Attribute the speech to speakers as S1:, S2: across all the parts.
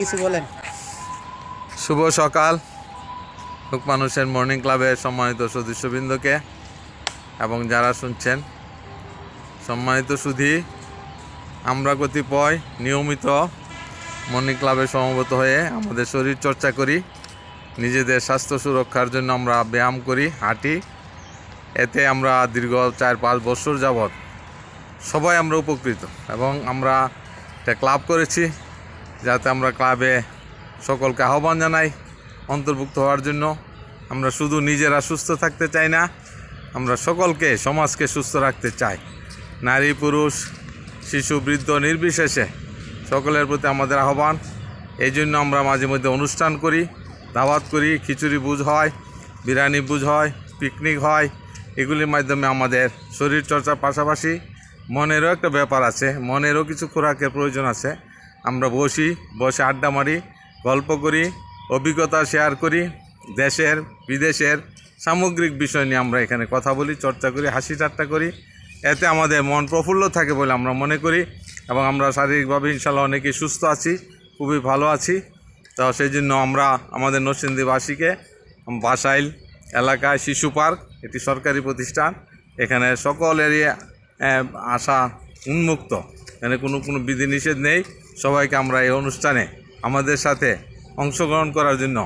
S1: কিছু বলেন।
S2: শুভ সকাল মানুষের মর্নিং ক্লাবের সম্মানিত সদস্যবৃন্দকে এবং যারা শুনছেন। সম্মানিত সুধী, আমরা কতিপয় নিয়মিত মর্নিং ক্লাবে সমবেত হয়ে আমাদের শরীর চর্চা করি, নিজেদের স্বাস্থ্য সুরক্ষার জন্য আমরা ব্যায়াম করি, হাঁটি। এতে আমরা দীর্ঘ 4-5 বছর যাবৎ সবাই আমরা উপকৃত এবং আমরা একটা ক্লাব করেছি, যাতে আমরা ক্লাবে সকলকে আহ্বান জানাই অন্তর্ভুক্ত হওয়ার জন্য। আমরা শুধু নিজেরা সুস্থ থাকতে চাই না, আমরা সকলকে, সমাজকে সুস্থ রাখতে চাই। নারী পুরুষ শিশু বৃদ্ধ নির্বিশেষে সকলের প্রতি আমাদের আহ্বান। এই জন্য আমরা মাঝে মধ্যে অনুষ্ঠান করি, দাওয়াত করি, খিচুড়ি বুঝ হয়, বিরিয়ানি বুঝ হয়, পিকনিক হয়। এগুলির মাধ্যমে আমাদের শরীর চর্চার পাশাপাশি মনেরও একটা ব্যাপার আছে, মনেরও কিছু খোরাকের প্রয়োজন আছে। আমরা বসে আড্ডা মারি, গল্প করি, অভিজ্ঞতা শেয়ার করি, দেশের বিদেশের সামগ্রিক বিষয় নিয়ে আমরা এখানে কথা বলি, চর্চা করি, হাসি ঠাট্টা করি। এতে আমাদের মন প্রফুল্ল থাকে বলে আমরা মনে করি এবং আমরা শারীরিকভাবে ইনশাল্লাহ অনেকেই সুস্থ আছি, খুবই ভালো আছি। তো সেই জন্য আমরা আমাদের নরসিংদীবাসীকে বাসাইল এলাকায় শিশু পার্ক, এটি সরকারি প্রতিষ্ঠান, এখানে সকল এরিয়া আসা উন্মুক্ত, এখানে কোনো বিধিনিষেধ নেই। সবাইকে আমরা এই অনুষ্ঠানে আমাদের সাথে অংশগ্রহণ করার জন্য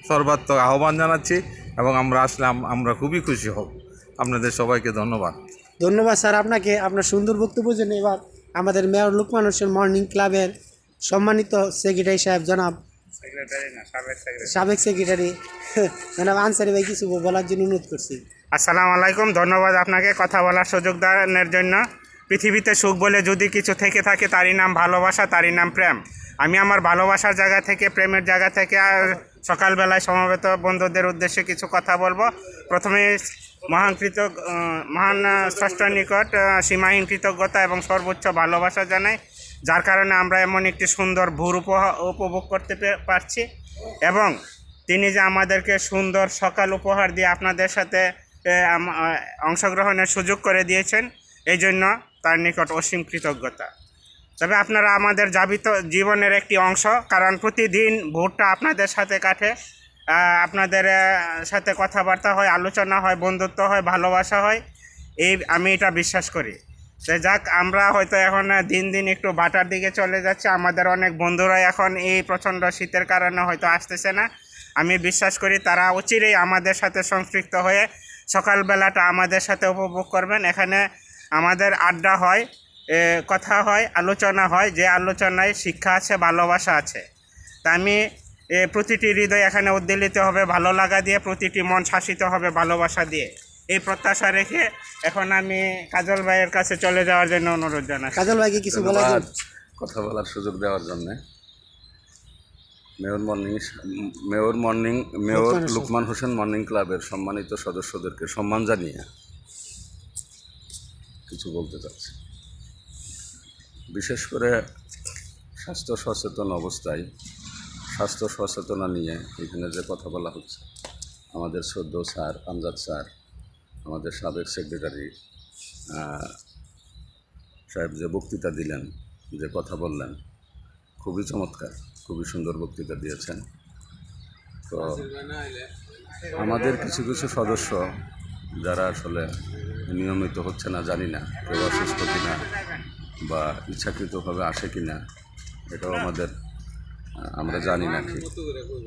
S2: সর্বাত্মক আহ্বান জানাচ্ছি এবং আমরা আসলাম, আমরা খুবই খুশি হব। আপনাদের সবাইকে ধন্যবাদ।
S1: ধন্যবাদ স্যার আপনাকে, আপনার সুন্দর বক্তব্য জন্য। এবার আমাদের মেয়র লোকমান হোসেন মর্নিং ক্লাবের সম্মানিত সেক্রেটারি সাহেব জনাব সাবেক সেক্রেটারি জনাব আনসারি ভাই কিছু বলার জন্য অনুরোধ করছি।
S3: আসসালামু আলাইকুম, ধন্যবাদ আপনাকে কথা বলার সুযোগ দেওয়ার জন্য। পৃথিবীতে সুখ বলে যদি কিছু থেকে থাকে তারই নাম ভালোবাসা, তারই নাম প্রেম। আমি আমার ভালোবাসার জায়গা থেকে, প্রেমের জায়গা থেকে সকালবেলায় সমবেত বন্ধুদের উদ্দেশ্যে কিছু কথা বলবো। প্রথমে মহান স্রষ্টার নিকট সীমাহীন কৃতজ্ঞতা এবং সর্বোচ্চ ভালোবাসা জানাই, যার কারণে আমরা এমন একটি সুন্দর ভোর উপভোগ করতে পারছি এবং তিনি যে আমাদেরকে সুন্দর সকাল উপহার দিয়ে আপনাদের সাথে অংশগ্রহণের সুযোগ করে দিয়েছেন, এই জন্য তার নিকট অসীম কৃতজ্ঞতা। তবে আপনারা আমাদের যাবিত জীবনের একটি অংশ, কারণ প্রতিদিন ভোরটা আপনাদের সাথে কাটে, আপনাদের সাথে কথাবার্তা হয়, আলোচনা হয়, বন্ধুত্ব হয়, ভালোবাসা হয়, আমি এটা বিশ্বাস করি। তো যাক, আমরা হয়তো এখন দিন দিন একটু বাটার দিকে চলে যাচ্ছে, আমাদের অনেক বন্ধুরা এখন এই প্রচণ্ড শীতের কারণে হয়তো আসতেছে না। আমি বিশ্বাস করি তারা অচিরেই আমাদের সাথে সম্পৃক্ত হয়ে সকালবেলাটা আমাদের সাথে উপভোগ করবেন। এখানে আমাদের আড্ডা হয়, কথা হয়, আলোচনা হয়, যে আলোচনায় শিক্ষা আছে, ভালোবাসা আছে। তা আমি প্রতিটি হৃদয় এখানে উদ্বেলিত হবে ভালো লাগা দিয়ে, প্রতিটি মন শাসিত হবে ভালোবাসা দিয়ে, এই প্রত্যাশা রেখে এখন আমি কাজল ভাইয়ের কাছে চলে যাওয়ার জন্য অনুরোধ জানাই।
S1: কাজল ভাইকে কিছু বলার জন্য,
S4: কথা বলার সুযোগ দেওয়ার জন্য মেয়র লোকমান হোসেন মর্নিং ক্লাবের সম্মানিত সদস্যদেরকে সম্মান জানিয়ে কিছু বলতে চাচ্ছি। বিশেষ করে স্বাস্থ্য সচেতন অবস্থায়, স্বাস্থ্য সচেতনা নিয়ে এখানে যে কথা বলা হচ্ছে, আমাদের সদ্য স্যার আমজাদ স্যার, আমাদের সাবেক সেক্রেটারি সাহেব যে বক্তৃতা দিলেন, যে কথা বললেন, খুবই চমৎকার, খুবই সুন্দর বক্তৃতা দিয়েছেন। তো আমাদের কিছু কিছু সদস্য যারা আসলে নিয়মিত হচ্ছে না, জানি না কেউ অসুস্থ কিনা বা ইচ্ছাকৃতভাবে আসে কিনা, এটাও আমরা জানি না ঠিক,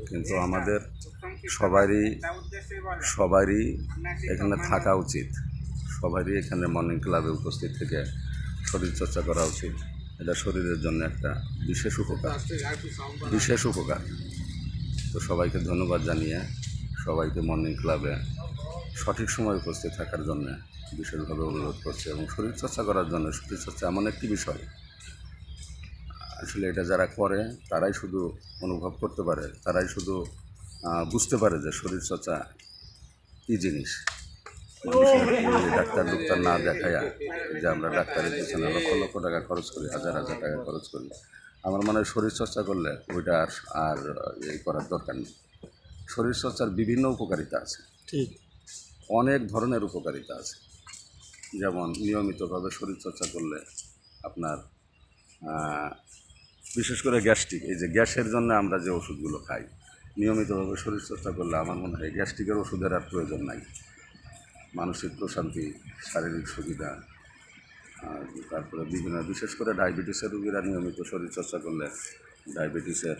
S4: কিন্তু আমাদের সবারই এখানে থাকা উচিত, সবারই এখানে মর্নিং ক্লাবে উপস্থিত থেকে শরীরচর্চা করা উচিত। এটা শরীরের জন্য একটা বিশেষ উপকার। তো সবাইকে ধন্যবাদ জানিয়ে সবাইকে মর্নিং ক্লাবে সঠিক সময় উপস্থিত থাকার জন্য বিশেষভাবে অনুরোধ করছে এবং শরীরচর্চা করার জন্য। শরীরচর্চা এমন একটি বিষয়, আসলে এটা যারা করে তারাই শুধু অনুভব করতে পারে, তারাই শুধু বুঝতে পারে যে শরীরচর্চা কী জিনিস। ডাক্তার না দেখায়া যে আমরা ডাক্তারের পিছনে লক্ষ লক্ষ টাকা খরচ করি, হাজার হাজার টাকা খরচ করি, আমার মনে হয় শরীরচর্চা করলে ওইটা আর এই করার দরকার নেই। শরীরচর্চার বিভিন্ন উপকারিতা আছে,
S1: ঠিক
S4: অনেক ধরনের উপকারিতা আছে। যেমন নিয়মিতভাবে শরীরচর্চা করলে আপনার বিশেষ করে গ্যাস্ট্রিক, এই যে গ্যাসের জন্য আমরা যে ওষুধগুলো খাই, নিয়মিতভাবে শরীরচর্চা করলে আমার মনে হয় গ্যাস্ট্রিকের ওষুধের আর প্রয়োজন নাই। মানসিক প্রশান্তি, শারীরিক সুবিধা, আর তারপরে বিভিন্ন, বিশেষ করে ডায়াবেটিসের রোগীরা নিয়মিত শরীরচর্চা করলে ডায়াবেটিসের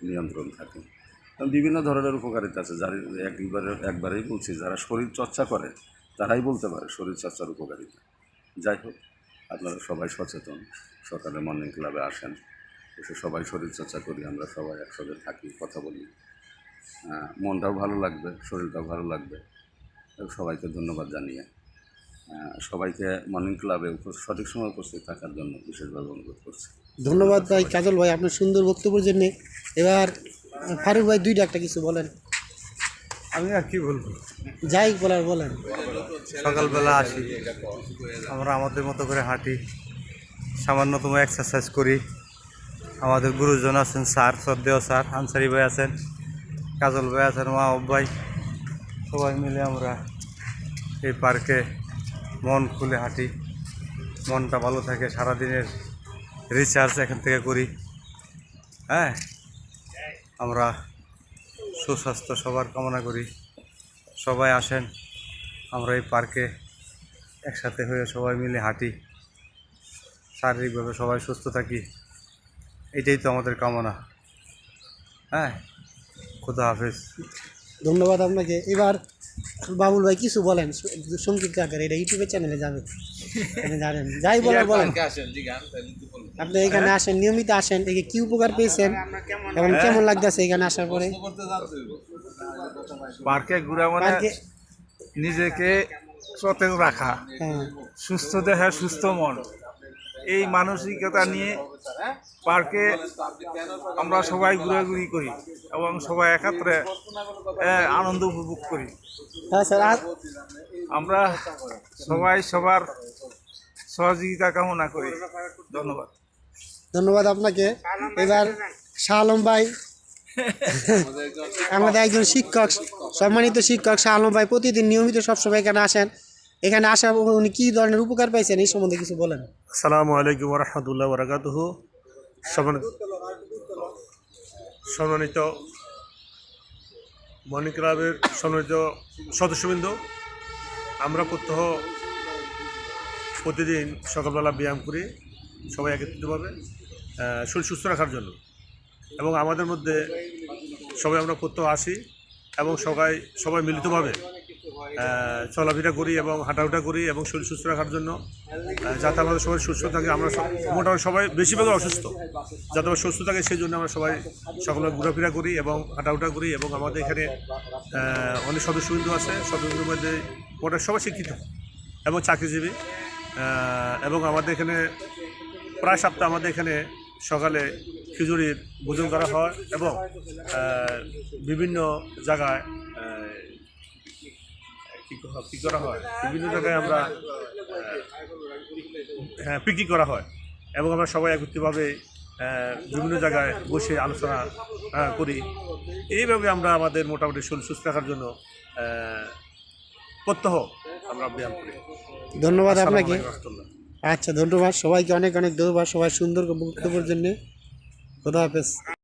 S4: নিয়ন্ত্রণ থাকে। বিভিন্ন ধরনের উপকারিতা আছে, যার একবারেই বলছি, যারা শরীর চর্চা করে তারাই বলতে পারে শরীরচর্চার উপকারিতা। যাই হোক, আপনারা সবাই সচেতন, সকালে মর্নিং ক্লাবে আসেন, এসে সবাই শরীরচর্চা করি, আমরা সবাই একসাথে থাকি, কথা বলি, মনটাও ভালো লাগবে, শরীরটাও ভালো লাগবে। এবং সবাইকে ধন্যবাদ জানিয়ে সবাইকে মর্নিং ক্লাবে সঠিক সময় উপস্থিত থাকার জন্য বিশেষভাবে অনুরোধ করছি।
S1: ধন্যবাদ ভাই কাজল ভাই আপনার সুন্দর বক্তব্যের জন্য। এবার ফারুক ভাই দুইটা একটা কিছু বলেন।
S5: আমি আর কি বলবো,
S1: যাই বলার বলেন।
S5: সকালবেলা আসি, আমরা আমাদের মতো করে হাঁটি, সামান্যতম এক্সারসাইজ করি। আমাদের গুরুজন আছেন স্যার, শ্রদ্ধেয় স্যার আনসারি ভাই আছেন, কাজল ভাই আছেন, মাহবুব ভাই, সবাই মিলে আমরা এই পার্কে মন খুলে হাঁটি, মনটা ভালো থাকে, সারাদিনের রিচার্জ এখান থেকে করি। হ্যাঁ, আমরা সুস্বাস্থ্য সবার কামনা করি। সবাই আসেন, আমরা এই পার্কে একসাথে হয়ে সবাই মিলে হাঁটি, শারীরিকভাবে সবাই সুস্থ থাকি, এটাই তো আমাদের কামনা। হ্যাঁ, খুদা হাফেজ।
S1: ধন্যবাদ আপনাকে। এবার বাবুল ভাই কিছু বলেন সংক্ষিপ্ত আকারে, এটা ইউটিউবের চ্যানেলে যাবে, এখানে জানেন, যাই বলার বলেন। আপনি এখানে আসেন, নিয়মিত আসেন, একে কি উপকার পেয়েছেন এবং কেমন লাগতেছে এখানে আসার পরে?
S6: পার্কে ঘুরা মানে
S1: পার্কে
S6: নিজেকে সতেজ রাখা,
S1: হ্যাঁ,
S6: সুস্থ দেহে সুস্থ মন, এই মানসিকতা নিয়ে পার্কে আমরা সবাই ঘোরাঘুরি করি এবং সবাই একত্রে আনন্দ উপভোগ করি।
S1: হ্যাঁ স্যার। আর
S6: আমরা সবাই সবার সহযোগিতা কামনা করি। ধন্যবাদ।
S1: ধন্যবাদ আপনাকে। এবার শাহ আলম ভাই, আমাদের একজন শিক্ষক, সম্মানিত শিক্ষক শাহ আলম ভাই প্রতিদিন নিয়মিত সবসময় এখানে আসেন। এখানে আসা উনি কী ধরনের উপকার পাইছেন এই সম্বন্ধে কিছু বলেন।
S7: আসসালামু আলাইকুম রহমতুল্লাহ বরাকাতুহু। সম্মানিত মর্নিং ক্লাবের সম্মানিত সদস্যবৃন্দ, আমরা প্রতিদিন সকালবেলা ব্যায়াম করি সবাই একত্রিতভাবে শরীর সুস্থ রাখার জন্য, এবং আমাদের মধ্যে সবাই আমরা আসি এবং সবাই মিলিতভাবে চলাফেরা করি এবং হাঁটাউটা করি এবং শরীর সুস্থ রাখার জন্য, যাতে আমাদের সবাই সুস্থ থাকে। আমরা মোটামুটি সবাই বেশিরভাগ অসুস্থ, যাতে আমরা সুস্থ থাকে সেই জন্য আমরা সবাই সকালে ঘোরাফেরা করি এবং হাঁটাউটা করি। এবং আমাদের এখানে অনেক সদস্যবৃন্দ আছে, সদস্যদের মধ্যে মোটামুটি সবাই শিক্ষিত এবং চাকরিজীবী, এবং আমাদের এখানে প্রায় সপ্তাহে আমাদের এখানে সকালে খিচুড়ির ভোজন করা হয় এবং বিভিন্ন জায়গায় কী করা হয়, বিভিন্ন জায়গায় আমরা পিকনিক করা হয় এবং আমরা সবাই একত্রিতভাবে বিভিন্ন জায়গায় বসে আলোচনা করি। এইভাবে আমরা আমাদের মোটামুটি শরীর সুস্থ রাখার জন্য প্রত্যহ আমরা ব্যায়াম করি।
S1: ধন্যবাদ আপনাকে।
S7: আসসালামু আলাইকুম রহমতুল্লাহ।
S1: আচ্ছা, ধন্যবাদ সবাইকে, অনেক অনেক ধন্যবাদ সবাই সুন্দর বক্তব্যের জন্য। খোদা হাফেজ।